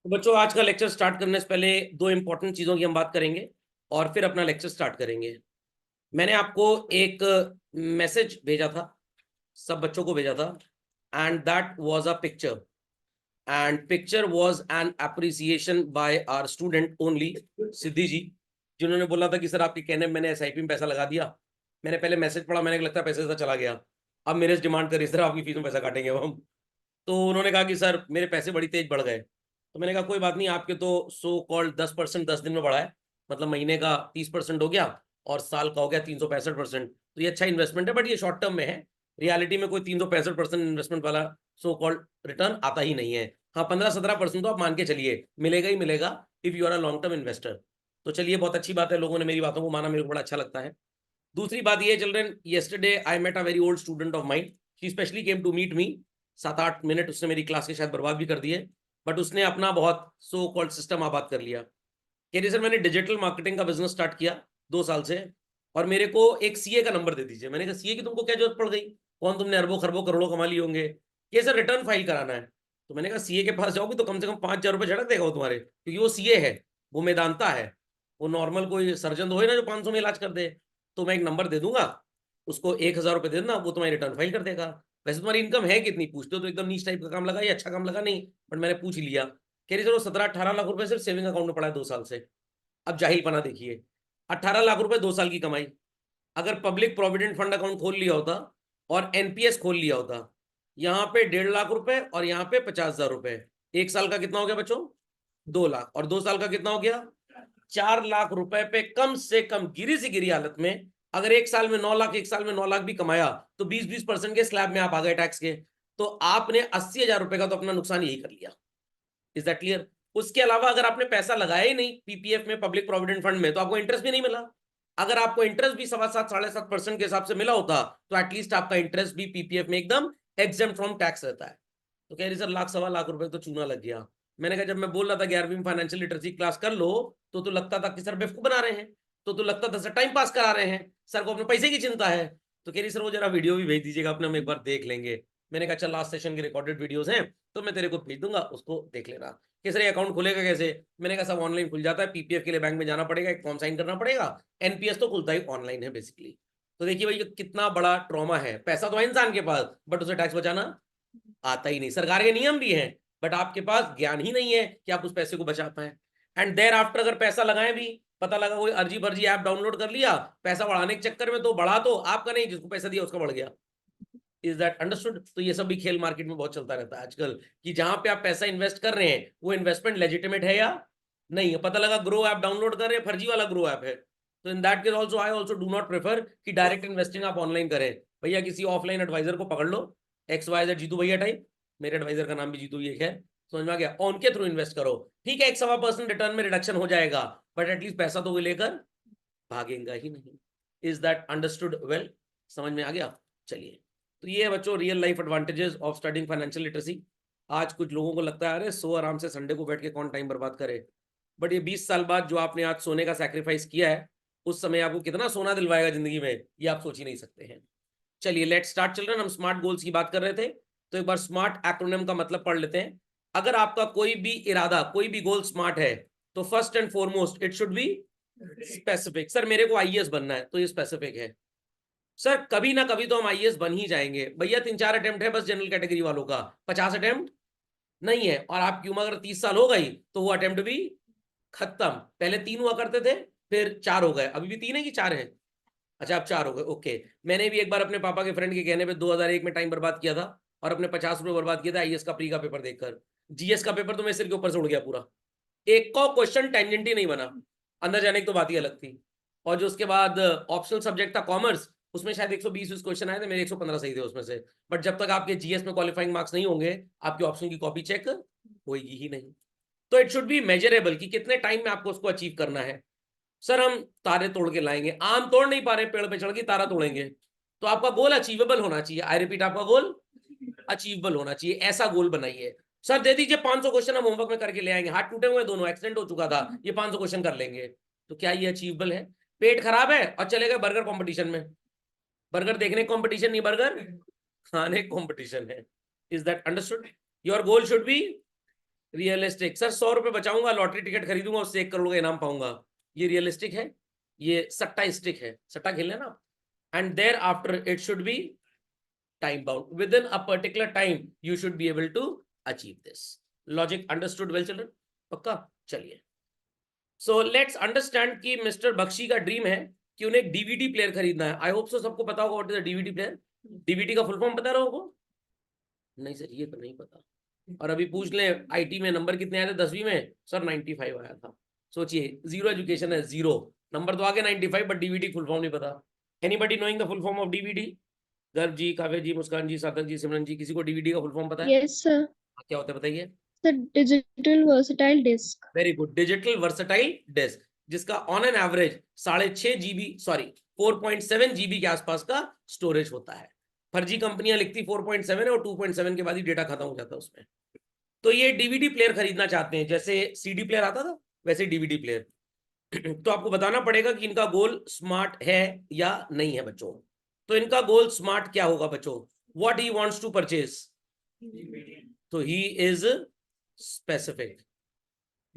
तो बच्चों, आज का लेक्चर स्टार्ट करने से पहले दो इंपॉर्टेंट चीजों की हम बात करेंगे और फिर अपना लेक्चर स्टार्ट करेंगे। मैंने आपको एक मैसेज भेजा था, सब बच्चों को भेजा था, and that was a picture, and picture was an appreciation by our student only, Siddhi ji, जिन्होंने बोला था कि सर आपके कहने में मैंने एसआईपी में पैसा लगा दिया। मैंने पहले मैसेज पढ़ा, मैंने लगता है पैसे से चला गया। अब मेरे से डिमांड करी सर आपकी फीस में पैसा काटेंगे अब हम। तो उन्होंने कहा कि सर मेरे पैसे बड़ी तेज बढ़ गए। तो मैंने कहा कोई बात नहीं, आपके तो सो कॉल्ड 10% 10 दिन में बढ़ा है, मतलब महीने का 30% हो गया और साल का हो गया 365%। तो ये अच्छा इन्वेस्टमेंट है, बट ये शॉर्ट टर्म में है। रियलिटी में कोई 365% इन्वेस्टमेंट वाला सो कॉल्ड रिटर्न आता ही नहीं है। हाँ, 15-17% तो आप मान के चलिए मिलेगा ही मिलेगा if you are a long term investor. तो चलिए, बहुत अच्छी बात है, लोगों ने मेरी बातों को माना, मेरे को बड़ा अच्छा लगता है। दूसरी बात ये, children, yesterday I met a very old student of mine. She specially came to meet me. 7-8 minute उसने मेरी क्लास के शायद बर्बाद भी कर दिए, बट उसने अपना बहुत सो कॉल्ड सिस्टम आबाद कर लिया। कह रही सर मैंने डिजिटल मार्केटिंग का बिजनेस स्टार्ट किया 2 साल से, और मेरे को एक सीए का नंबर दे दीजिए। मैंने कहा सीए की तुमको क्या जरूरत पड़ गई, कौन तुमने अरबों खरबों करोड़ों कमा लिए होंगे। ये सर रिटर्न फाइल कराना है। तो मैंने कहा सीए के पास जाओगी तो कम से कम 5,000 रुपये झड़क देगा वो तुम्हारे, क्योंकि वो सीए है, वो मैदानता है। वो नॉर्मल कोई सर्जन तो हो ना जो 500 में इलाज कर दे। तो मैं एक नंबर दे दूंगा, उसको 1,000 रुपये दे देना, वो तुम्हारी रिटर्न फाइल कर देगा। वैसे तुम्हारी इनकम है कितनी पूछते हो तो एकदम नीच टाइप का काम लगा, ये अच्छा काम लगा नहीं, बट मैंने पूछ ही लिया। कह रही सर वो 17-18 लाख रुपए सिर्फ सेविंग अकाउंट में पड़ा है 2 साल से। अब जाहिलपना देखिए, 18 लाख रुपए 2 साल की कमाई। अगर पब्लिक प्रोविडेंट फंड अकाउंट खोल लिया होता और एनपीएस खोल लिया होता, यहाँ पे 1.5 लाख रुपए और यहाँ पे 50,000 रुपए, 1 साल का कितना हो गया बच्चों? 2 लाख, और 2 साल का कितना हो गया? 4 लाख रुपए पे कम से कम गिरी से गिरी हालत में, अगर 1 साल में 9 लाख, 1 साल में 9 लाख भी कमाया तो 20-20% के स्लैब में आप आ गए टैक्स के। तो आपने 80,000 रुपए का तो अपना नुकसान यही कर लिया। Is that clear? उसके अलावा अगर आपने पैसा लगाया ही नहीं पीपीएफ में, पब्लिक प्रोविडेंट फंड में, तो आपको इंटरेस्ट भी नहीं मिला। अगर आपको इंटरेस्ट भी 7.5-7.5% के हिसाब से मिला होता तो एटलीस्ट आपका इंटरेस्ट भी पीपीएफ में एकदम एग्जेम्प्ट फ्रॉम टैक्स रहता है। तो कह रही सर 1,00,000-1.25 लाख तो चूना लग गया। मैंने कहा जब मैं बोल रहा था 11वीं में फाइनेंशियल लिटरेसी क्लास कर लो तो लगता था कि सर बेवकूफ बना रहे हैं, तो लगता था सर टाइम पास करा रहे हैं, सर को अपने पैसे की चिंता है। तो कह रही सर वो जरा वीडियो भी भेज दीजिएगा अपने, हम एक बार देख लेंगे। मैंने कहा चल लास्ट सेशन के रिकॉर्डेड वीडियोस हैं तो मैं तेरे को भेज दूंगा, उसको देख लेना। कि सर अकाउंट खुलेगा कैसे? मैंने कहा सब ऑनलाइन खुल जाता है, पीपीएफ के लिए बैंक में जाना पड़ेगा, एक फॉर्म साइन करना पड़ेगा, एनपीएस तो खुलता ही ऑनलाइन है बेसिकली। तो देखिए भाई कितना बड़ा ट्रॉमा है, पैसा तो है इंसान के पास बट उसे टैक्स बचाना आता ही नहीं। सरकार के नियम भी हैं बट आपके पास ज्ञान ही नहीं है कि आप उस पैसे को बचा पाए। एंड देयर आफ्टर अगर पैसा लगाए भी, पता लगा कोई अर्जी भर्जी ऐप डाउनलोड कर लिया, पैसा बढ़ाने के चक्कर में तो बढ़ा तो आपका नहीं, जिसको पैसा दिया उसका बढ़ गया। Is that understood? तो ये सब भी खेल मार्केट में बहुत चलता रहता है आजकल, कि जहां पे आप पैसा इन्वेस्ट कर रहे हैं वो इन्वेस्टमेंट लेजिटिमेट है या नहीं है। पता लगा ग्रो ऐप डाउनलोड कर रहे हैं, फर्जी वाला ग्रो ऐप है। तो in that case also I also do not prefer कि डायरेक्ट इन्वेस्टिंग आप ऑनलाइन करें। भैया किसी ऑफलाइन एडवाइजर को पकड़ लो, XYZ जीतू भैया टाइप, मेरे एडवाइजर का नाम भी जीतू ही है, समझ में आ गया, उनके थ्रू इन्वेस्ट करो। ठीक है 1.25% रिटर्न में रिडक्शन हो जाएगा, बट एटलीस्ट पैसा तो वो लेकर भागेगा ही नहीं। Is that understood? वेल, समझ में आ गया? चलिए, तो ये है बच्चों real life advantages of studying financial literacy. आज कुछ लोगों को लगता है अरे सो आराम से संडे को बैठ के कौन टाइम बर्बाद करे, बट ये 20 साल बाद जो आपने आज सोने का सैक्रिफाइस किया है, उस समय आपको कितना सोना दिलवाएगा जिंदगी में, ये आप सोच ही नहीं सकते हैं। चलिए लेट स्टार्ट चिल्ड्रन। हम स्मार्ट गोल्स की बात कर रहे थे, तो एक बार स्मार्ट एक्रोनिम का मतलब पढ़ लेते हैं। अगर आपका कोई भी इरादा, कोई भी गोल स्मार्ट है, तो first and foremost it should be specific. Sir मेरे को आईएएस बनना है, तो ये स्पेसिफिक है। सर कभी ना कभी तो हम आईएएस बन ही जाएंगे, भैया 3-4 अटेम्प्ट है बस जनरल कैटेगरी वालों का, 50 अटेम्प्ट नहीं है। और आपकी उम्र अगर 30 साल हो गई तो वो अटेम्प्ट भी खत्म। पहले 3 हुआ करते थे, फिर 4 हो गए, अभी भी 3 है कि 4 है? अच्छा आप 4 हो गए, ओके। मैंने भी एक बार अपने पापा के फ्रेंड के कहने पे 2001 में टाइम बर्बाद किया था, और अपने 50 रुपए बर्बाद किया था आईएएस का प्री का पेपर देखकर। जीएस का पेपर तो मेरे सिर के ऊपर से उड़ गया पूरा, एक को क्वेश्चन टेंजेंट ही नहीं बना, अंदर जाने की तो बात ही अलग थी। और जो उसके बाद ऑप्शनल सब्जेक्ट था कॉमर्स, उसमें शायद 120 क्वेश्चन आए थे, मेरे 115 सही थे उसमें से। बट जब तक आपके जीएस में क्वालिफाइंग मार्क्स नहीं होंगे, आपकी ऑप्शन की कॉपी चेक होगी ही नहीं। तो इट शुड बी मेजरेबल कि कितने टाइम में आपको उसको अचीव करना है। सर हम तारे तोड़ के लाएंगे, आम तोड़ नहीं पा रहे, पेड़ पे चढ़ के तारा तोड़ेंगे। तो आपका गोल अचीवेबल होना चाहिए। आई रिपीट, आपका गोल अचीवेबल होना चाहिए, ऐसा गोल बनाइए। सर दे दीजिए 500 क्वेश्चन, हम होमवर्क में करके ले आएंगे, हाथ टूटे हुए दोनों, एक्सीडेंट हो चुका था, ये 500 क्वेश्चन कर लेंगे। तो क्या ये अचीवेबल है? पेट खराब है और चले गए बर्गर कंपटीशन में, बर्गर देखने कंपटीशन नहीं, बर्गर खाने कंपटीशन है। Is that understood? Your goal should be realistic sir, 100 रुपए बचाऊंगा, लॉटरी टिकट खरीदूंगा, उससे 1 करोड़ का इनाम पाऊंगा, ये रियलिस्टिक है? ये सट्टा स्टिक है, सट्टा खेलना ना। And thereafter it should be time bound, within a particular time you should be able to achieve this. Logic understood well children? पक्का? चलिए, सो लेट्स अंडरस्टैंड कि मिस्टर बख्शी का ड्रीम है कि उन्हें एक डीवीडी प्लेयर खरीदना है। आई होप सो सबको पता होगा what is a DVD player. DVD का फुल फॉर्म पता रहा होगा? नहीं सर, ये तो नहीं पता। और अभी पूछ ले आईटी में नंबर कितने आए थे 10वीं में? सर 95 आया था। सोचिए, जीरो एजुकेशन है, जीरो नंबर तो आगे 95, बट डीवीडी फुल फॉर्म नहीं पता। Anybody knowing the full form of DVD? गर्भ जी, काव्य जी, मुस्कान जी, सार्थक जी, सिमरन जी, किसी को डीवीडी का फुल फॉर्म पता है? Yes sir. क्या होता है बताइए? Sir digital versatile disc. Very good, digital versatile disc, जिसका on an average 6.5 GB, sorry 4.7 GB के आसपास का स्टोरेज होता है। फर्जी कंपनियां लिखती 4.7 है और 2.7 के बाद ही डेटा खत्म हो जाता है उसमें। तो ये डीवीडी प्लेयर खरीदना चाहते हैं, जैसे सीडी प्लेयर आता था वैसे डीवीडी प्लेयर। तो आपको बताना पड़ेगा कि इनका गोल स्मार्ट है या नहीं है बच्चों। तो इनका गोल स्मार्ट क्या होगा बच्चों? What he wants to purchase? तो he is specific.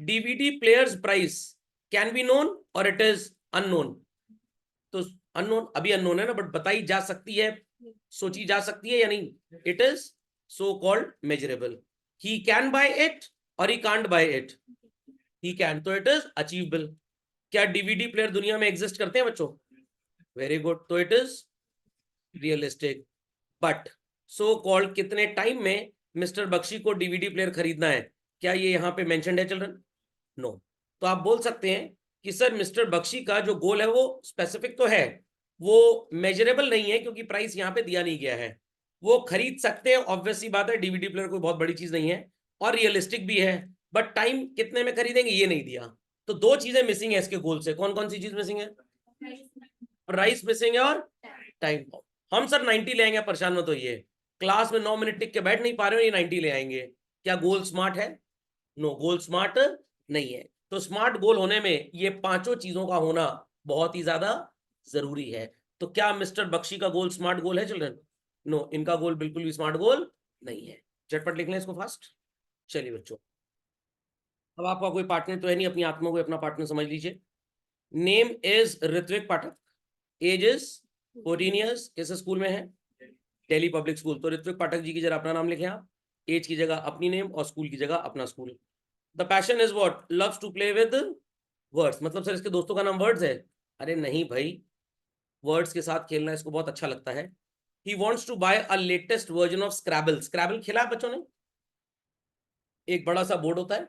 DVD players price can be known और इट इज अननोन। तो अननोन अभी अननोन है ना, बट बताई जा सकती है, सोची जा सकती है या नहीं? It is so called measurable. He can buy it और he can't buy it. He can, तो इट इज अचीवेबल। क्या डीवीडी प्लेयर दुनिया में एग्जिस्ट करते हैं बच्चों? वेरी गुड, तो it is realistic. But so called कितने टाइम में मिस्टर बख्शी को डीवीडी प्लेयर खरीदना है, क्या ये यहाँ पे मेंशन्ड है चिल्ड्रन? नो। तो आप बोल सकते हैं कि सर मिस्टर बख्शी का जो गोल है वो स्पेसिफिक तो है, वो मेजरेबल नहीं है क्योंकि प्राइस यहाँ पे दिया नहीं गया है। वो खरीद सकते हैं, ऑब्वियसली बात है, डीवीडी प्लेयर कोई बहुत बड़ी चीज नहीं है, और रियलिस्टिक भी है, बट टाइम कितने में खरीदेंगे ये नहीं दिया। तो दो चीजें मिसिंग है इसके गोल से। कौन कौन सी चीज मिसिंग है? प्राइस मिसिंग है और टाइम। हम सर 90 ले आएंगे, परेशान मत होइए, क्लास में 9 मिनट टिक के बैठ नहीं पा रहे हो, ये 90 ले आएंगे। क्या गोल स्मार्ट है? नो, गोल स्मार्ट नहीं है। तो स्मार्ट गोल होने में ये पांचों चीजों का होना बहुत ही ज्यादा जरूरी है। तो क्या मिस्टर बख्शी का गोल स्मार्ट गोल है चिल्ड्रन? नो, इनका गोल बिल्कुल भी स्मार्ट गोल नहीं है। झटपट लिख लें इसको फास्ट। चलिए बच्चों, अब आपका कोई पार्टनर तो है नहीं, अपनी आत्मा को अपना पार्टनर समझ लीजिए। Name is Ritwik Pathak, age is 14 years. किस स्कूल में है? Delhi public school. तो ऋत्विक पाठक जी की जगह अपना नाम लिखें आप, एज की जगह अपनी नेम और स्कूल की जगह अपना school. The passion is what? Loves to play with words. मतलब सर इसके दोस्तों का नाम वर्ड्स है? अरे नहीं भाई, वर्ड्स के साथ खेलना इसको बहुत अच्छा लगता है। He wants to buy a latest version of Scrabble. Scrabble खेला है बच्चों ने? एक बड़ा सा बोर्ड होता है,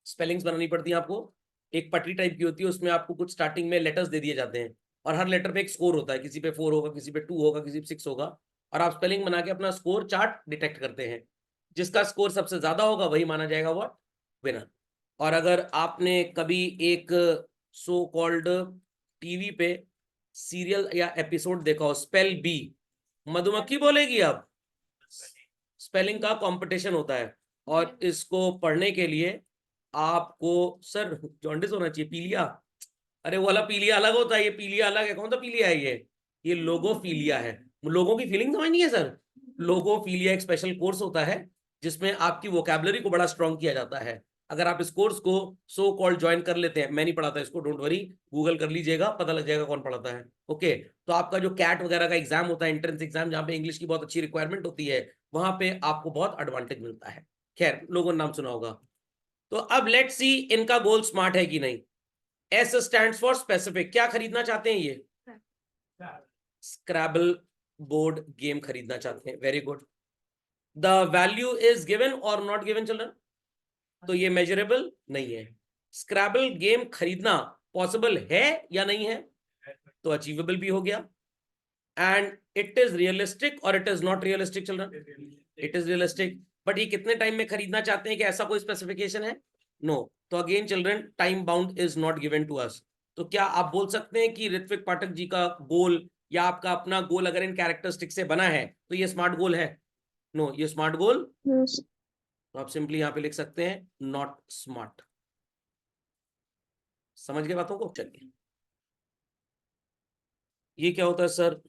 स्पेलिंग्स बनानी पड़ती है आपको, एक पटरी टाइप की होती है, उसमें आपको कुछ स्टार्टिंग में लेटर्स दे दिए जाते हैं, और हर लेटर पे एक स्कोर होता है, किसी पे 4 होगा, किसी पे 2 होगा, किसी पे 6 होगा, और आप स्पेलिंग बना के अपना स्कोर चार्ट डिटेक्ट करते हैं। जिसका स्कोर सबसे ज्यादा होगा वही माना जाएगा व्हाट? विनर। और अगर आपने कभी एक सो कॉल्ड टीवी पे सीरियल या एपिसोड देखा हो, स्पेल बी, मधुमक्खी बोलेगी, अब स्पेलिंग का कंपटीशन होता है, और इसको पढ़ने के लिए आपको सर जॉन्डिस होना चाहिए, पीलिया। अरे वो वाला पीलिया अलग होता है, ये पीलिया अलग है। कौन सा पीलिया है ये लोगोफीलिया है। लोगों की फीलिंग समझ नहीं है सर? लोगोफीलिया एक स्पेशल कोर्स होता है जिसमें आपकी वोकैबुलरी को बड़ा स्ट्रॉन्ग किया जाता है। अगर आप इस कोर्स को सो कॉल्ड ज्वाइन कर लेते हैं, मैं नहीं पढ़ाता इसको, डोंट वरी, गूगल कर लीजिएगा, पता लग जाएगा कौन पढ़ाता है। ओके, तो आपका जो कैट वगैरह का एग्जाम होता है, एंट्रेंस एग्जाम, जहाँ पे इंग्लिश की बहुत अच्छी रिक्वायरमेंट होती है, वहां पे आपको बहुत एडवांटेज मिलता है। खैर, लोगों ने नाम सुना होगा। तो अब लेट्स सी इनका गोल स्मार्ट है कि नहीं। S stands for specific. क्या खरीदना चाहते हैं ये? स्क्रैबल बोर्ड गेम खरीदना चाहते हैं। Very good. The value is given और नॉट गिवन चिल्ड्रन? तो ये मेजरेबल नहीं है। स्क्रैबल गेम खरीदना पॉसिबल है या नहीं है? तो अचीवेबल भी हो गया। एंड इट इज रियलिस्टिक और it is not realistic children? It is realistic. But ये कितने टाइम में खरीदना चाहते हैं, कि ऐसा कोई स्पेसिफिकेशन है? नो। तो again children, time bound is not given to us. तो क्या आप बोल सकते हैं कि ऋत्विक पाठक जी का गोल या आपका अपना गोल अगर इन कैरेक्टरिस्टिक से बना है तो ये स्मार्ट गोल है? नो, ये स्मार्ट गोल। तो आप सिंपली यहां पे लिख सकते हैं नॉट स्मार्ट। समझ गए बातों को? चलिए, ये क्या होता है सर?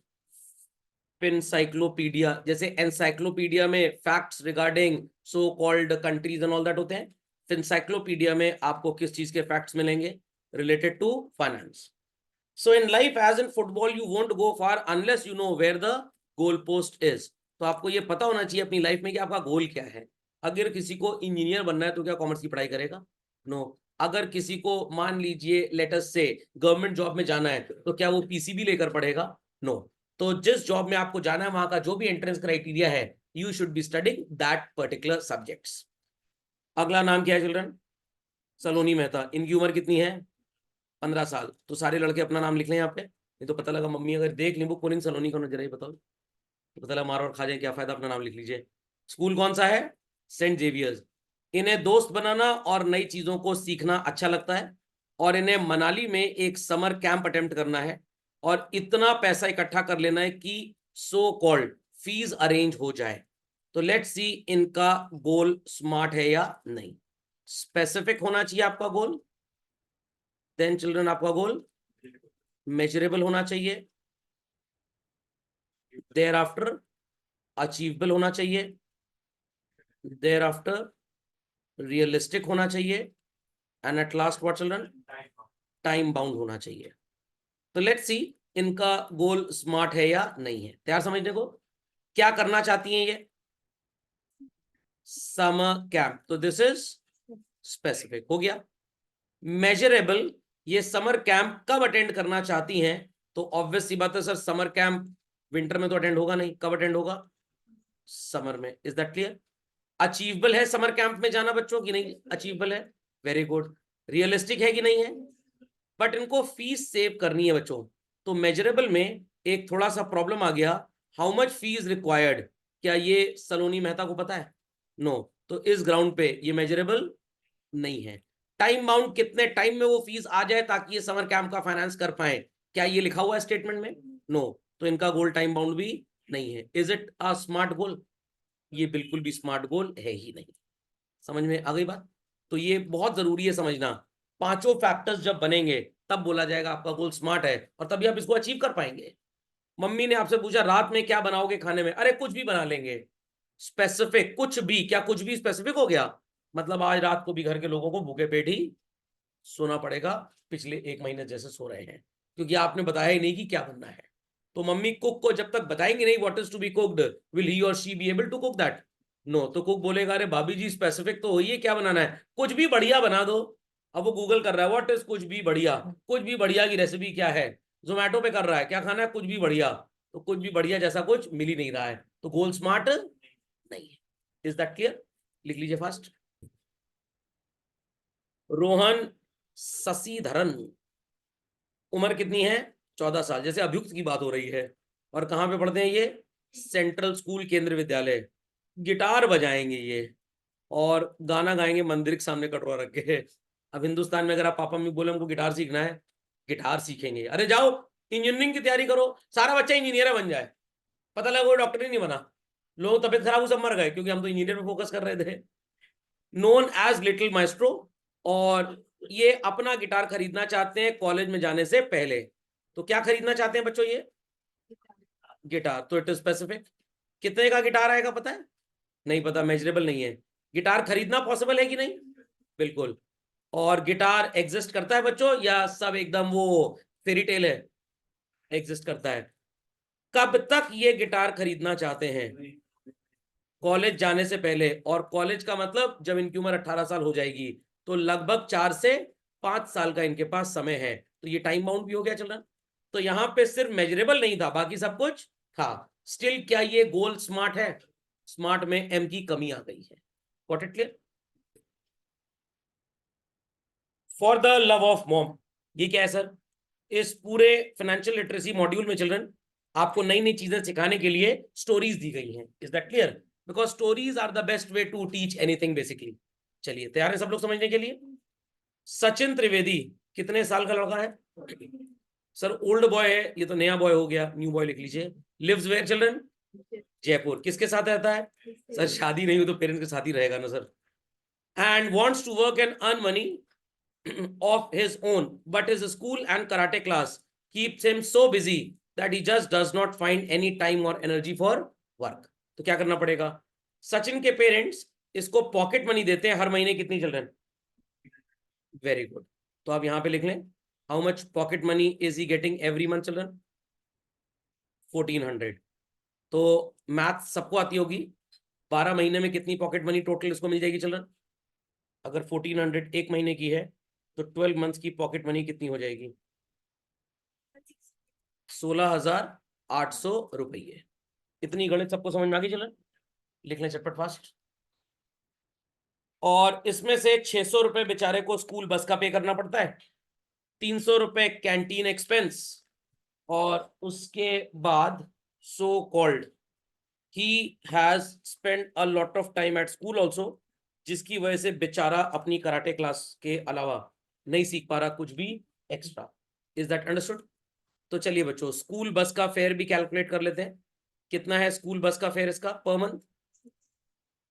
एनसाइक्लोपीडिया। जैसे एनसाइक्लोपीडिया में facts regarding so called countries and all that होते हैं, फिनसाइक्लोपीडिया में आपको किस चीज के फैक्ट्स मिलेंगे related to finance. So in life as in football you won't go far unless you know where the goal post is. तो आपको ये पता होना चाहिए अपनी लाइफ में कि आपका गोल क्या है। अगर किसी को इंजीनियर बनना है तो क्या कॉमर्स की पढ़ाई करेगा? नो। अगर किसी को मान लीजिए लेटस से गवर्नमेंट जॉब में जाना है तो क्या वो पीसीबी लेकर पढ़ेगा? नो। तो जिस जॉब में आपको जाना है वहां का जो भी एंट्रेंस क्राइटेरिया है you should be studying that particular subjects. अगला नाम क्या है चिल्ड्रन? सलोनी मेहता। इनकी उम्र कितनी है? 15 साल। तो सारे लड़के अपना नाम लिख लें यहाँ पे। नहीं तो पता लगा मम्मी अगर देख ली बुक पुलिंग सलोनी का जरा ही बताओ तो पता लगा मार और खा जाए, क्या फायदा, अपना नाम लिख लीजिए। स्कूल कौन सा है? Saint Xavier's. इन्हें दोस्त बनाना और नई चीजों को सीखना अच्छा लगता है और इन्हें मनाली में एक समर कैंप अटेम्प्ट करना है और इतना पैसा इकट्ठा कर लेना है कि सो कॉल्ड फीस अरेंज हो जाए। तो लेट्स सी इनका गोल स्मार्ट है या नहीं। स्पेसिफिक होना चाहिए आपका गोल। देन चिल्ड्रन आपका गोल मेजरेबल होना चाहिए। देयर आफ्टर अचीवेबल होना चाहिए। देयर आफ्टर रियलिस्टिक होना चाहिए and at last what children? Time bound होना चाहिए। तो लेट्स सी इनका गोल स्मार्ट है या नहीं है। तैयार समझने को? क्या करना चाहती हैं ये? Summer camp. तो दिस इज स्पेसिफिक हो गया। मेजरेबल, ये समर कैंप कब अटेंड करना चाहती हैं? तो ऑब्वियस सी बात है सर, समर कैंप विंटर में तो अटेंड होगा नहीं, कब अटेंड होगा? समर में। Is that clear? अचीवेबल है समर कैंप में जाना बच्चों की? नहीं अचीवेबल है, वेरी गुड। रियलिस्टिक है कि नहीं है? बट इनको फीस सेव करनी है बच्चों। तो मेजरेबल में एक थोड़ा सा प्रॉब्लम आ गया, हाउ मच फीस रिक्वायर्ड। क्या ये सलोनी मेहता को पता है? नो। तो इस ग्राउंड पे ये मेजरेबल नहीं है। टाइम बाउंड, कितने टाइम में वो फीस आ जाए ताकि ये समर कैंप का फाइनेंस कर पाए, क्या ये लिखा हुआ है स्टेटमेंट में? नो। तो इनका गोल टाइम बाउंड भी नहीं है। इज इट अ स्मार्ट गोल? ये बिल्कुल भी स्मार्ट गोल है ही नहीं। समझ में आ गई बात? तो ये बहुत जरूरी है समझना। पांचों फैक्टर्स जब बनेंगे तब बोला जाएगा आपका गोल स्मार्ट है और तभी आप इसको अचीव कर पाएंगे। मम्मी ने आपसे पूछा रात में क्या बनाओगे खाने में? अरे कुछ भी बना लेंगे। स्पेसिफिक कुछ भी, क्या कुछ भी स्पेसिफिक हो गया? मतलब आज रात को भी घर के लोगों को भूखे पेट ही सोना पड़ेगा, पिछले 1 महीने जैसे सो रहे हैं, क्योंकि आपने बताया ही नहीं कि क्या बनना है। तो मम्मी कुक को जब तक बताएंगे नहीं what is to be cooked, will he और she be able to cook that? No. तो कुक बोलेगा अरे भाभी जी स्पेसिफिक तो होइए, क्या बनाना है? कुछ भी बढ़िया बना दो। अब वो गूगल कर रहा है व्हाट इज कुछ भी बढ़िया, कुछ भी बढ़िया की रेसिपी क्या है, जोमेटो पे कर रहा है क्या खाना है, कुछ भी बढ़िया। तो कुछ भी बढ़िया जैसा कुछ मिल ही नहीं रहा है, तो गोल स्मार्ट नहीं है। Is that clear? लिख लीजिए फास्ट। रोहन शशिधरन, उम्र कितनी है? 14 साल। जैसे अभियुक्त की बात हो रही है। और कहाँ पे पढ़ते हैं ये? सेंट्रल स्कूल केंद्र विद्यालय। गिटार बजाएंगे ये और गाना गाएंगे मंदिर के सामने कटोरा रख के। अब हिंदुस्तान में अगर आप पापा मम्मी बोले हमको गिटार सीखना है, गिटार सीखेंगे। अरे जाओ इंजीनियरिंग की तैयारी करो, सारा बच्चा इंजीनियर बन जाए, पता लगा वो डॉक्टर ही नहीं बना, लोग तबियत खराब हो सब मर गए क्योंकि हम तो इंजीनियर पे फोकस कर रहे थे। Known as little maestro. और ये अपना गिटार खरीदना चाहते हैं कॉलेज में जाने से पहले। तो क्या खरीदना चाहते हैं बच्चों ये? गिटार। तो इट इज स्पेसिफिक। कितने का गिटार आएगा पता है? नहीं पता, मेजरेबल नहीं है। गिटार खरीदना पॉसिबल है कि नहीं? बिल्कुल। और गिटार एग्जिस्ट करता है बच्चों या सब एकदम वो फेरी टेल है? एग्जिस्ट करता है। कब तक ये गिटार खरीदना चाहते हैं? कॉलेज जाने से पहले। और कॉलेज का मतलब जब इनकी उम्र 18 साल हो जाएगी, तो लगभग 4 से 5 साल का इनके पास समय है। तो ये टाइम बाउंड भी हो गया चल। तो यहां पे सिर्फ मेजरेबल नहीं था, बाकी सब कुछ था। स्टिल क्या ये गोल स्मार्ट है? स्मार्ट में एम की कमी आ गई है। Got it clear? For the love of mom, ये क्या है सर? इस पूरे फाइनेंशियल लिटरेसी मॉड्यूल में चिल्ड्रन आपको नई नई चीजें सिखाने के लिए स्टोरीज दी गई हैं। Is that clear? Because stories are the best way to teach anything basically. चलिए तैयार है सब लोग समझने के लिए? सचिन त्रिवेदी कितने साल का लड़का है? सर ओल्ड बॉय है, ये तो नया बॉय हो गया, न्यू बॉय लिख लीजिए। Lives where children? जयपुर। किसके साथ रहता है? सर शादी नहीं हुई तो पेरेंट्स के साथ ही रहेगा ना sir. And wants to work and earn money of his own, but his school and karate class keeps him so busy that he just does not find any time or energy for work. तो क्या करना पड़ेगा? सचिन के parents इसको pocket money देते हैं हर महीने कितनी चिल्ड्रन? Very good. तो आप यहां पे लिख लें, how much pocket money is he getting every month children? 1400। तो मैथ सबको आती होगी, 12 महीने में कितनी पॉकेट मनी टोटल इसको मिल जाएगी चिल्ड्रन? अगर 1400 एक महीने की है तो 12 मंथ्स की पॉकेट मनी कितनी हो जाएगी? 16,800 रुपये। इतनी गणित सबको समझ में आ गई चिल्ड्रन? लिख लें चटपट फास्ट। और इसमें से 600 रुपए बेचारे को स्कूल बस का पे करना पड़ता है, 300 रुपए कैंटीन एक्सपेंस, और उसके बाद so called he has spend a lot of time at school also, जिसकी वजह से बेचारा अपनी कराटे क्लास के अलावा नहीं सीख पा रहा कुछ भी एक्स्ट्रा। Is that understood? तो चलिए बच्चों, स्कूल बस का फेयर भी कैलकुलेट कर लेते हैं। कितना है स्कूल बस का फेयर इसका पर मंथ?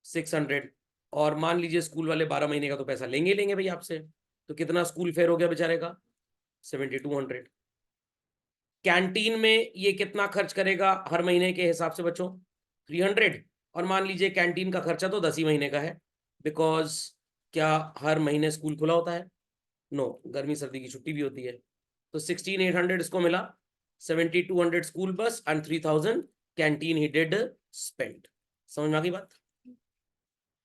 600। और मान लीजिए स्कूल वाले 12 महीने का तो पैसा लेंगे ही लेंगे भाई आपसे, तो कितना स्कूल फेयर हो गया बेचारे का? 7200। कैंटीन में ये कितना खर्च करेगा हर महीने के हिसाब से बच्चों? 300। और मान लीजिए कैंटीन का खर्चा तो 10 ही महीने का है, बिकॉज क्या हर महीने स्कूल खुला होता है? नो, गर्मी सर्दी की छुट्टी भी होती है। तो 16,800 इसको मिला, 7,200 school bus and 3,000 canteen he did spend. समझ में आ गई बात?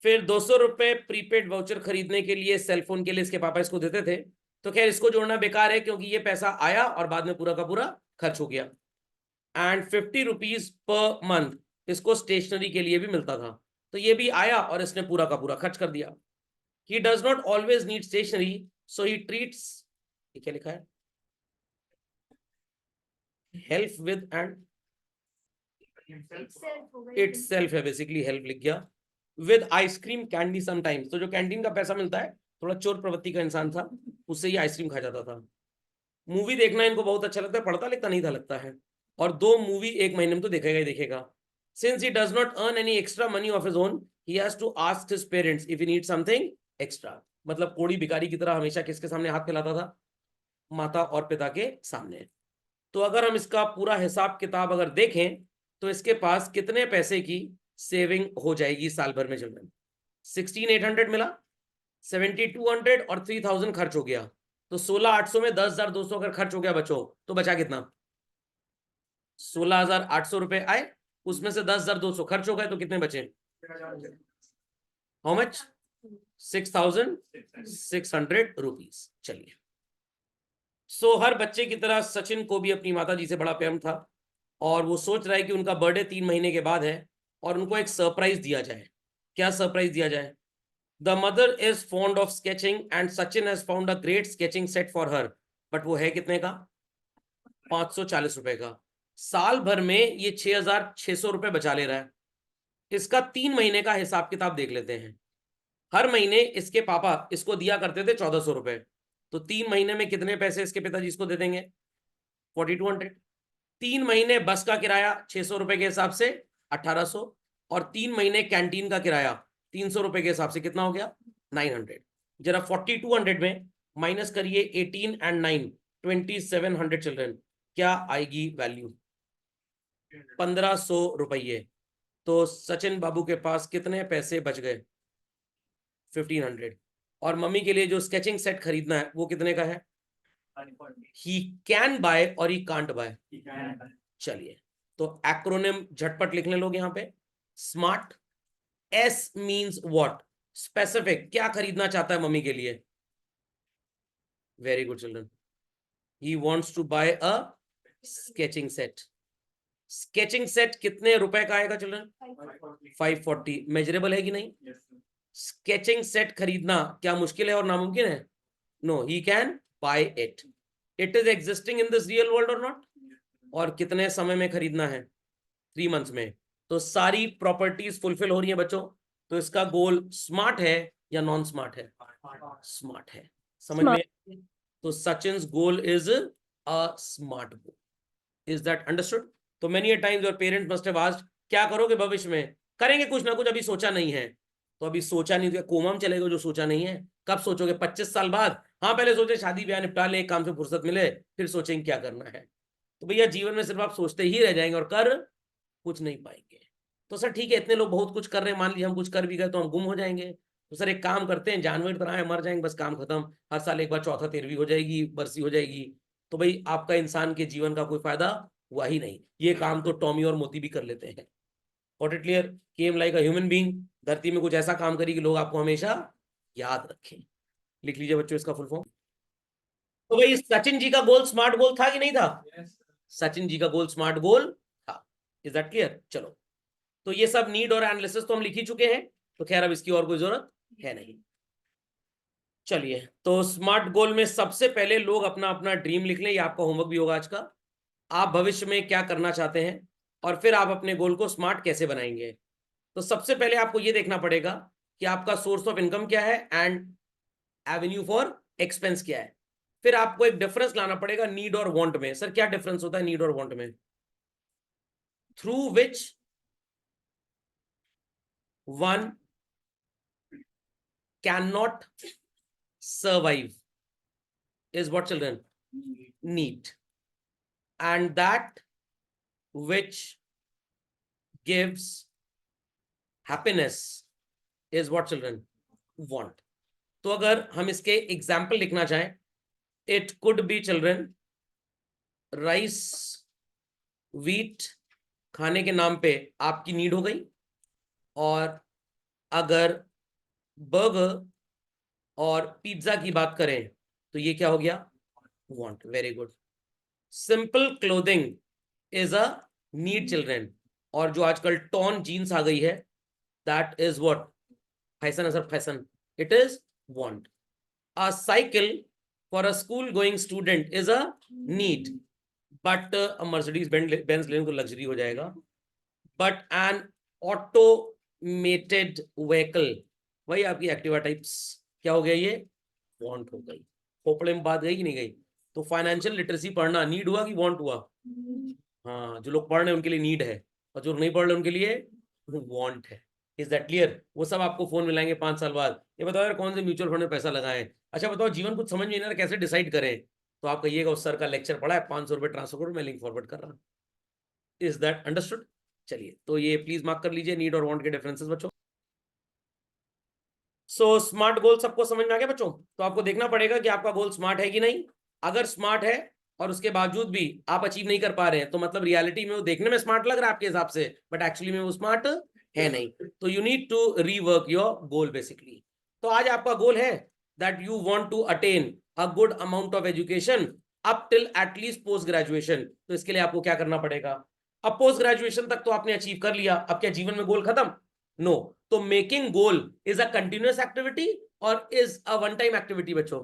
फिर 200 रुपए प्रीपेड वाउचर खरीदने के लिए सेलफोन के लिए इसके पापा इसको देते थे। तो खैर इसको जोड़ना बेकार है क्योंकि ये पैसा आया और बाद में पूरा का पूरा खर्च हो गया। एंड 50 रुपीज पर मंथ इसको स्टेशनरी के लिए भी मिलता था, तो ये भी आया और इसने पूरा का पूरा खर्च कर दिया। He does not always need stationery, so he treats, क्या लिखा है? हेल्प विद एंड इटसेल्फ है, बेसिकली हेल्प लिख गया। विद आइसक्रीम कैंडी समटाइम्स, तो जो कैंटीन का पैसा मिलता है, थोड़ा चोर प्रवृत्ति का इंसान था, उससे ही आइसक्रीम खा जाता था। मूवी देखना इनको बहुत अच्छा लगता है, पढ़ता लिखता नहीं था लगता है, और 2 मूवी एक महीने में तो देखेगा ही देखेगा। Since he does not earn any extra money of his own, he has to ask his parents if he need something extra. मतलब कोड़ी भिखारी की तरह हमेशा किसके सामने हाथ फैलाता था? माता और पिता के सामने। तो अगर हम इसका पूरा हिसाब किताब अगर देखें तो इसके पास कितने पैसे की सेविंग हो जाएगी साल भर में चिल्ड्रन? 16,800 मिला, 7,200 और 3,000 खर्च हो गया, तो 16,800 में 10,200 अगर खर्च हो गया बच्चों, तो बचा कितना? 16,800 रुपए आए, उसमें से 10,200 खर्च हो गए, तो कितने बचे? How much? 6,600 रुपीज। चलिए, सो हर बच्चे की तरह सचिन को भी अपनी माता जी से बड़ा प्रेम था, और वो सोच रहा है कि उनका बर्थडे 3 महीने के बाद है और उनको एक सरप्राइज दिया जाए। क्या सरप्राइज दिया जाए? The mother is fond of sketching and Sachin has found a great sketching set for her, but वो है कितने का? 540 रुपए का। साल भर में ये 6,600 रुपए बचा ले रहा है। इसका 3 महीने का हिसाब किताब देख लेते हैं। हर महीने इसके पापा इसको दिया करते थे 1,400 रुपए, तो 3 महीने में कितने पैसे इसके पिताजी इसको दे देंगे? 4,200। 3 महीने बस का किराया 600 रुपए के हिसाब से 1,800, और 3 महीने कैंटीन का किराया 300 रुपए के हिसाब से कितना हो गया? 900। जरा 4,200 में माइनस करिए 18 एंड 9, 2,700 चिल्ड्रन, क्या आएगी वैल्यू? 1,500 रुपये। तो सचिन बाबू के पास कितने पैसे बच गए? 1,500। और मम्मी के लिए जो स्केचिंग सेट खरीदना है वो कितने का है? ही कैन बाय और ही कांट बाय। चलिए, तो एक्रोनिम झटपट लिखने लोग यहां पे। Smart, S means what? Specific, क्या खरीदना चाहता है मम्मी के लिए? Very good children, he wants to buy a sketching set. Sketching set कितने रुपए का आएगा चिल्ड्रन? 540। मेजरेबल है कि नहीं? स्केचिंग सेट खरीदना क्या मुश्किल है और नामुमकिन है? No, he can buy it. It is existing in this real world और नॉट? और कितने समय में खरीदना है? 3 मंथ्स में। तो सारी प्रॉपर्टीज फुलफिल हो रही है बच्चों। तो इसका गोल स्मार्ट है या नॉन स्मार्ट है? स्मार्ट है। समझ में? तो Sachin's goal is a smart goal. Is that understood? तो many times your parents must have asked, क्या करोगे भविष्य में? करेंगे कुछ ना कुछ, अभी सोचा नहीं है। तो अभी सोचा नहीं तो कोमा में चलेगा जो सोचा नहीं है? कब सोचोगे? 25 साल बाद? हाँ, पहले सोचे शादी ब्याह निपटा ले, काम से फुर्सत मिले, फिर सोचेंगे क्या करना है। तो भैया जीवन में सिर्फ आप सोचते ही रह जाएंगे और कर कुछ नहीं पाएंगे। तो सर ठीक है, इतने लोग बहुत कुछ कर रहे हैं, मान लीजिए हम कुछ कर भी गए तो हम गुम हो जाएंगे। तो सर एक काम करते हैं, जानवर की तरह है, मर जाएंगे, बस काम खत्म, हर साल एक बार चौथा 13वीं हो जाएगी, बरसी हो जाएगी। तो भाई आपका इंसान के जीवन का कोई फायदा हुआ ही नहीं। ये काम तो टॉमी और मोती भी कर लेते हैं। What it clear? Came like a human being, धरती में कुछ ऐसा काम करी कि लोग आपको हमेशा याद रखें। लिख लीजिए बच्चों इसका फुल फॉर्म। तो भाई सचिन जी का गोल स्मार्ट गोल था कि नहीं था? सचिन जी का गोल स्मार्ट गोल था। Is that clear? चलो, तो ये सब नीड और एनालिसिस तो हम लिख ही चुके हैं, तो खैर अब इसकी और कोई जरूरत है नहीं। चलिए, तो स्मार्ट गोल में सबसे पहले लोग अपना अपना ड्रीम लिख लें, ये आपका होमवर्क भी होगा आज का। आप भविष्य में क्या करना चाहते हैं और फिर आप अपने गोल को स्मार्ट कैसे बनाएंगे। तो सबसे पहले आपको ये देखना पड़ेगा कि आपका सोर्स ऑफ इनकम क्या है एंड एवेन्यू फॉर एक्सपेंस क्या है। फिर आपको एक डिफरेंस लाना पड़ेगा नीड और वांट में। सर क्या डिफरेंस होता है नीड और वांट में? Through which one can not survive is what, children? Need. And that which gives happiness is what, children? Want. तो अगर हम इसके एग्जाम्पल लिखना चाहें, it could be, children, rice wheat खाने के नाम पे आपकी नीड हो गई, और अगर बर्गर और पिज्जा की बात करें तो ये क्या हो गया? Want. Very good. Simple clothing is a need, children, और जो आजकल टॉन जीन्स आ गई है, दैट इज व्हाट? फैशन है sir, fashion. It is want. A cycle for a school going student is a need, but Mercedes Benz लेने को luxury हो जाएगा। बट एन ऑटोमेटेड व्हीकल, वही आपकी एक्टिवा टाइप्स, क्या हो गया? ये वांट हो गई। खोपड़े में बात गई कि नहीं गई? तो फाइनेंशियल लिटरेसी पढ़ना नीड हुआ कि वांट हुआ? हाँ, जो लोग पढ़ रहे हैं उनके लिए नीड है, और जो नहीं पढ़ रहे उनके लिए वांट है। Is that clear? वो सब आपको फोन मिलाएंगे 5 साल बाद, ये बताओ यार कौन से म्यूचुअल फंड में पैसा लगाएं, अच्छा बताओ जीवन कुछ समझ में नहीं आ रहा कैसे डिसाइड करें, तो आप कहिएगा उस सर का लेक्चर पढ़ा है, 500 रुपये ट्रांसफर करो, मैं लिंक फॉरवर्ड कर रहा हूँ। Is that understood? चलिए, तो ये प्लीज मार्क कर लीजिए, नीड और वांट के डिफरेंसेस बच्चों। सो स्मार्ट गोल सबको समझ में आ गया बच्चों? तो आपको देखना पड़ेगा कि आपका गोल स्मार्ट है कि नहीं। अगर स्मार्ट है और उसके बावजूद भी आप अचीव नहीं कर पा रहे हैं, तो मतलब रियलिटी में वो देखने में स्मार्ट लग रहा है आपके हिसाब से, बट एक्चुअली में वो स्मार्ट है नहीं। तो you need to rework your goal basically. तो आज आपका गोल है that you want to attain a good amount of education up till at least post graduation. तो इसके लिए आपको क्या करना पड़ेगा? अब पोस्ट ग्रेजुएशन तक तो आपने अचीव कर लिया, अब क्या जीवन में गोल खत्म? नो। तो making goal is a continuous activity और is a one time activity बच्चों?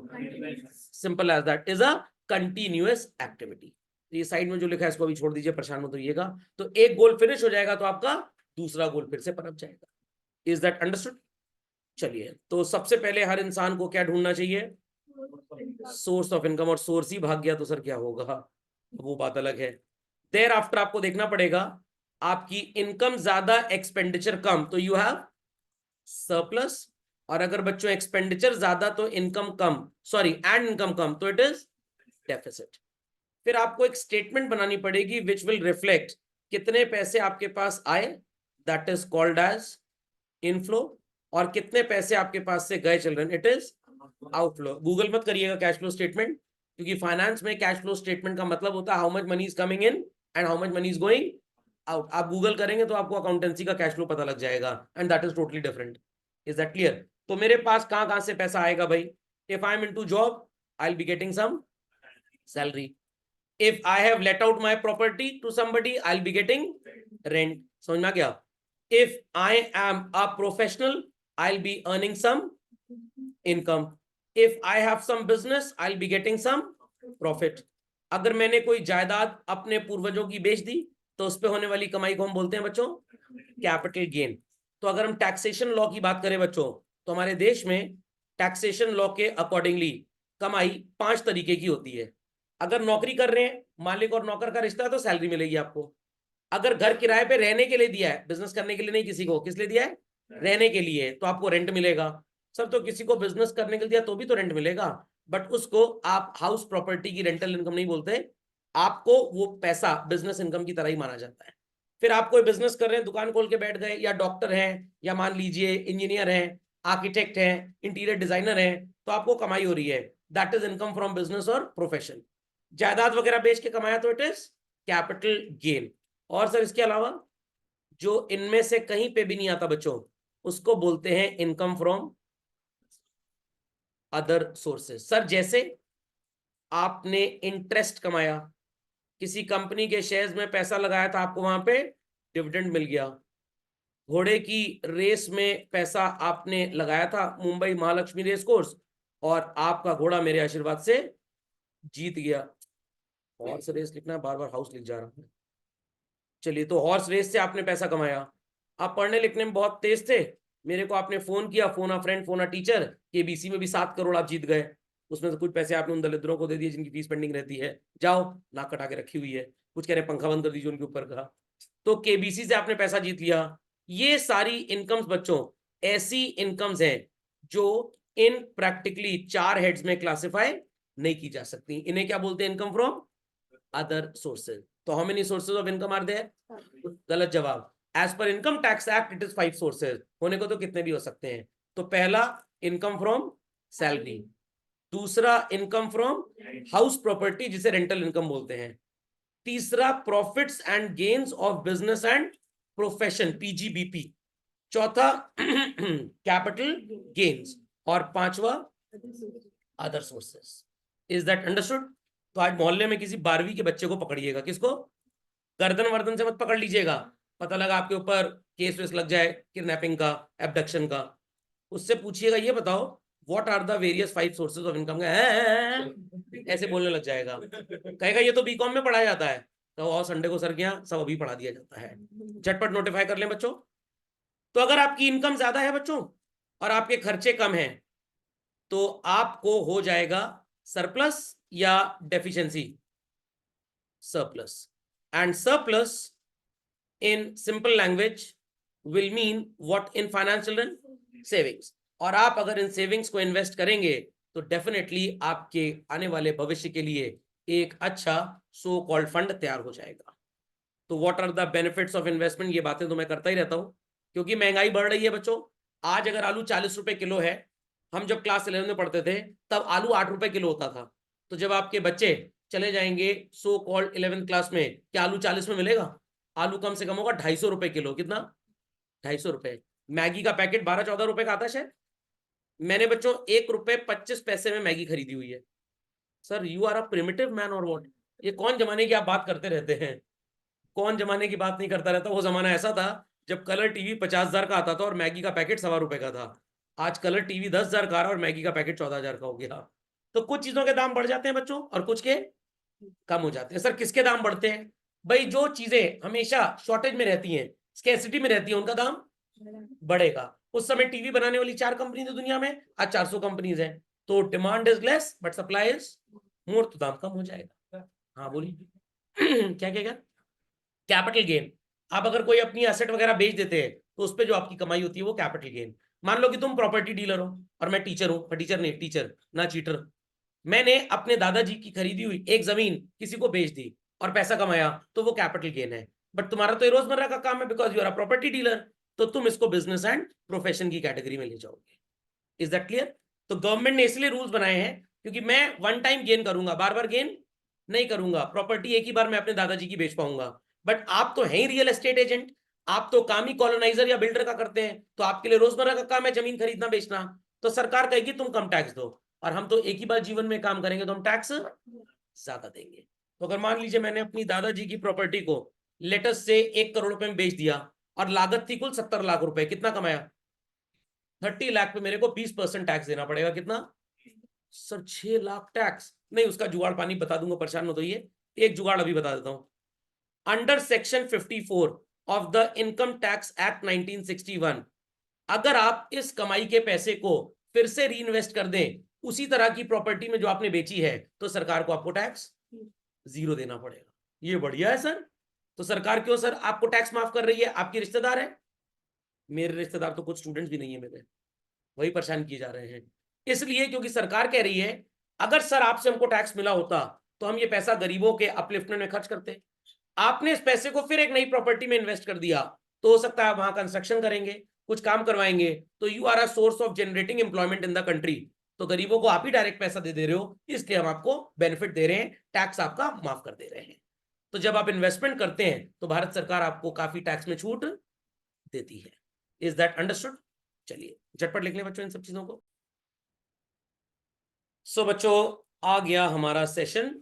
Simple as that, is a continuous activity. ये साइड में जो लिखा है इसको अभी छोड़ दीजिए, परेशान मत होइएगा। तो एक गोल फिनिश हो जाएगा तो आपका दूसरा गोल फिर से पनप जाएगा। Is that understood? चलिए, तो सबसे पहले हर इंसान को क्या ढूंढना चाहिए? Source of income. और सोर्स ही भाग गया तो सर क्या होगा, वो बात अलग है। देयर आफ्टर आपको देखना पड़ेगा आपकी इनकम ज्यादा एक्सपेंडिचर कम, तो यू हैव सरप्लस। और अगर बच्चों एक्सपेंडिचर ज्यादा तो इनकम कम, सॉरी एंड इनकम कम, तो इट इज डेफिसिट। फिर आपको एक स्टेटमेंट बनानी पड़ेगी विच विल रिफ्लेक्ट कितने पैसे आपके पास आए, that is called as inflow, और कितने पैसे आपके पास से गए children, it is outflow. Google मत करिएगा कैश फ्लो स्टेटमेंट, क्योंकि फाइनेंस में कैश फ्लो स्टेटमेंट का मतलब होता है how much money is coming in and how much money is going out. आप गूगल करेंगे तो आपको अकाउंटेंसी का कैश फ्लो पता लग जाएगा, and that is totally different. Is that clear? तो मेरे पास कहां कहां से पैसा आएगा भाई? If I am into job I will be getting some salary. If I have let out my property to somebody I will be getting rent. समझ में आ गया? If I am a professional I will be earning some income. If I have some business I will be getting some profit. अगर मैंने कोई जायदाद अपने पूर्वजों की बेच दी तो उस पर होने वाली कमाई को हम बोलते हैं बच्चों कैपिटल गेन। तो अगर हम टैक्सेशन लॉ की बात करें बच्चों, तो हमारे देश में टैक्सेशन लॉ के अकॉर्डिंगली कमाई 5 तरीके की होती है। अगर नौकरी कर रहे हैं, मालिक और नौकर का रिश्ता है, तो सैलरी मिलेगी आपको। अगर घर किराए पे रहने के लिए दिया है, बिजनेस करने के लिए नहीं, किसी को किस लिए दिया है? रहने के लिए, तो आपको रेंट मिलेगा। सर तो किसी को बिजनेस करने के लिए दिया तो भी तो रेंट मिलेगा, बट उसको आप हाउस प्रॉपर्टी की रेंटल इनकम नहीं बोलते, आपको वो पैसा बिजनेस इनकम की तरह ही माना जाता है। फिर आप कोई बिजनेस कर रहे हैं, दुकान खोल के बैठ गए, या डॉक्टर हैं, या मान लीजिए इंजीनियर हैं, आर्किटेक्ट हैं, इंटीरियर डिजाइनर हैं, तो आपको कमाई हो रही है, that is income from business और प्रोफेशन। जायदाद वगैरह बेच के कमाया तो इट इज कैपिटल गेन। और सर इसके अलावा जो इनमें से कहीं पे भी नहीं आता बच्चों, उसको बोलते हैं income from other sources. Sir जैसे आपने इंटरेस्ट कमाया, किसी कंपनी के शेयर्स में पैसा लगाया था, आपको वहां पे डिविडेंड मिल गया। घोड़े की रेस में पैसा आपने लगाया था, मुंबई महालक्ष्मी रेस कोर्स, और आपका घोड़ा मेरे आशीर्वाद से जीत गया। हॉर्स रेस लिखना, बार बार हाउस लिख जा रहा हूं। चलिए, तो हॉर्स रेस से आपने पैसा कमाया। आप पढ़ने लिखने में बहुत तेज थे, मेरे को आपने फोन किया, phone a friend phone a teacher, KBC में भी 7 करोड़ आप जीत गए। उसमें से कुछ पैसे आपने उन दलिद्रों को दे दिए जिनकी फीस पेंडिंग रहती है, जाओ नाक कटा के रखी हुई है। कुछ कह रहे पंखा बंद कर दीजिए उनके ऊपर का। तो केबीसी से आपने पैसा जीत लिया। ये सारी इनकम्स बच्चों ऐसी इनकम्स हैं जो इन प्रैक्टिकली 4 हेड्स में क्लासिफाई नहीं की जा सकती। इन्हें क्या बोलते हैं? Income from other sources. तो how many sources of income are there? गलत जवाब। As per income tax act it is 5 sources. होने को तो कितने भी हो सकते हैं। तो पहला इनकम फ्रॉम सैलरी, दूसरा इनकम फ्रॉम हाउस प्रॉपर्टी जिसे रेंटल इनकम बोलते हैं, तीसरा profits and gains of business and profession PGBP, चौथा कैपिटल गेन्स, और पांचवा other sources. Is that understood? तो आज मोहल्ले में किसी 12वीं के बच्चे को पकड़िएगा, किसको? गर्दन वर्दन से मत पकड़ लीजिएगा, पता लगा आपके ऊपर केस वेस लग जाए किडनैपिंग का, एब्डक्शन का। उससे पूछिएगा ये बताओ what are the various 5 sources of income. ऐसे बोलने लग जाएगा, कहेगा ये तो बीकॉम में पढ़ाया जाता है। तो और संडे को सर के यहाँ सब अभी पढ़ा दिया जाता है। झटपट नोटिफाई कर लें बच्चों। तो अगर आपकी इनकम ज्यादा है बच्चों और आपके खर्चे कम हैं, तो आपको हो जाएगा सरप्लस या deficiency? Surplus. And surplus in simple language will mean what in finance children? Savings। और आप अगर इन सेविंग्स को इन्वेस्ट करेंगे तो डेफिनेटली आपके आने वाले भविष्य के लिए एक अच्छा सो कॉल्ड फंड तैयार हो जाएगा। तो what are the benefits of investment? ये बातें तो मैं करता ही रहता हूं, क्योंकि महंगाई बढ़ रही है बच्चों। आज अगर आलू 40 रुपए किलो है, हम जब क्लास 11 में पढ़ते थे तब आलू 8 रुपए किलो होता था। तो जब आपके बच्चे चले जाएंगे सो कॉल्ड 11th क्लास में, क्या आलू 40 में मिलेगा? आलू कम से कम होगा 250 रुपए किलो। कितना? 250 रुपए। मैगी का पैकेट 12-14 रुपए का आता है शायद। मैंने बच्चों 1 रुपए 25 पैसे में मैगी खरीदी हुई है। Sir you are a primitive man और व्हाट? ये कौन जमाने की आप बात करते रहते हैं? कौन जमाने की बात नहीं करता रहता? वो जमाना ऐसा था जब कलर टीवी 50,000 का आता था और मैगी का पैकेट 1.25 रुपए का था। आज कलर टीवी 10,000 का और मैगी का पैकेट 14,000 का हो गया। तो कुछ चीजों के दाम बढ़ जाते हैं बच्चों और कुछ के कम हो जाते हैं। सर किसके दाम बढ़ते हैं? भाई जो चीजें हमेशा शॉर्टेज में रहती हैं, स्कैर्सिटी में रहती है, उनका दाम बढ़ेगा। उस समय टीवी बनाने वाली 4 कंपनी थी दुनिया में, आज 400 कंपनीज हैं। तो demand is less but supply is more, तो दाम कम हो जाएगा। हाँ बोलिए क्या कहेगा? Capital gain. आप अगर कोई अपनी एसेट वगैरह बेच देते हैं तो उस पर जो आपकी कमाई होती है वो कैपिटल गेन। मान लो कि तुम प्रॉपर्टी डीलर हो और मैं टीचर हूं, टीचर नहीं, टीचर ना चीटर। मैंने अपने दादाजी की खरीदी हुई एक जमीन किसी को बेच दी और पैसा कमाया, तो वो कैपिटल गेन है। बट तुम्हारा तो ये रोजमर्रा का काम है, because you are a property dealer, तो तुम इसको बिजनेस एंड प्रोफेशन की कैटेगरी में ले जाओगे। Is that clear? तो गवर्नमेंट ने इसलिए रूल्स बनाए हैं क्योंकि मैं वन टाइम गेन करूंगा, बार बार गेन नहीं करूंगा। प्रॉपर्टी एक ही बार मैं अपने दादाजी की बेच पाऊंगा। बट आप तो हैं ही रियल एस्टेट एजेंट, आप तो काम ही कॉलोनाइजर या बिल्डर का करते हैं, तो आपके लिए रोजमर्रा का काम है जमीन खरीदना बेचना। तो सरकार कहेगी तुम कम टैक्स दो, और हम तो एक ही बार जीवन में काम करेंगे तो हम टैक्स ज्यादा देंगे। तो अगर मान लीजिए मैंने अपनी दादाजी की प्रॉपर्टी को लेटेस्ट से 1 करोड़ रुपए में बेच दिया और लागत थी कुल 70 लाख रुपए, कितना कमाया? 30 लाख पे मेरे को 20% टैक्स देना पड़ेगा। कितना? Sir 6 lakh tax? नहीं, उसका जुगाड़ पानी बता दूंगा, परेशान मत होइए। एक जुगाड़ अभी बता देता हूं। Under section 54 of the income tax act 1961, अगर आप इस कमाई के पैसे को फिर से री इन्वेस्ट कर दें उसी तरह की प्रॉपर्टी में जो आपने बेची है, तो सरकार को आपको टैक्स 0 देना पड़ेगा। ये बढ़िया है सर। तो सरकार क्यों सर आपको टैक्स माफ कर रही है? आपके रिश्तेदार है? मेरे रिश्तेदार तो कुछ स्टूडेंट्स भी नहीं है मेरे, वही परेशान किए जा रहे हैं। इसलिए क्योंकि सरकार कह रही है अगर सर आपसे हमको टैक्स मिला होता तो हम ये पैसा गरीबों के अपलिफ्टमेंट में खर्च करते। आपने इस पैसे को फिर एक नई प्रॉपर्टी में इन्वेस्ट कर दिया, तो हो सकता है वहां कंस्ट्रक्शन करेंगे, कुछ काम करवाएंगे, तो you are a source of generating employment in the country. तो गरीबों को आप ही डायरेक्ट पैसा दे रहे हो, इसलिए हम आपको बेनिफिट दे रहे हैं, टैक्स आपका माफ कर दे रहे हैं। तो जब आप इन्वेस्टमेंट करते हैं तो भारत सरकार आपको काफी टैक्स में छूट देती है। Is that understood? चलिए झटपट लिख लें बच्चों इन सब चीजों को। सो बच्चों, आ गया हमारा सेशन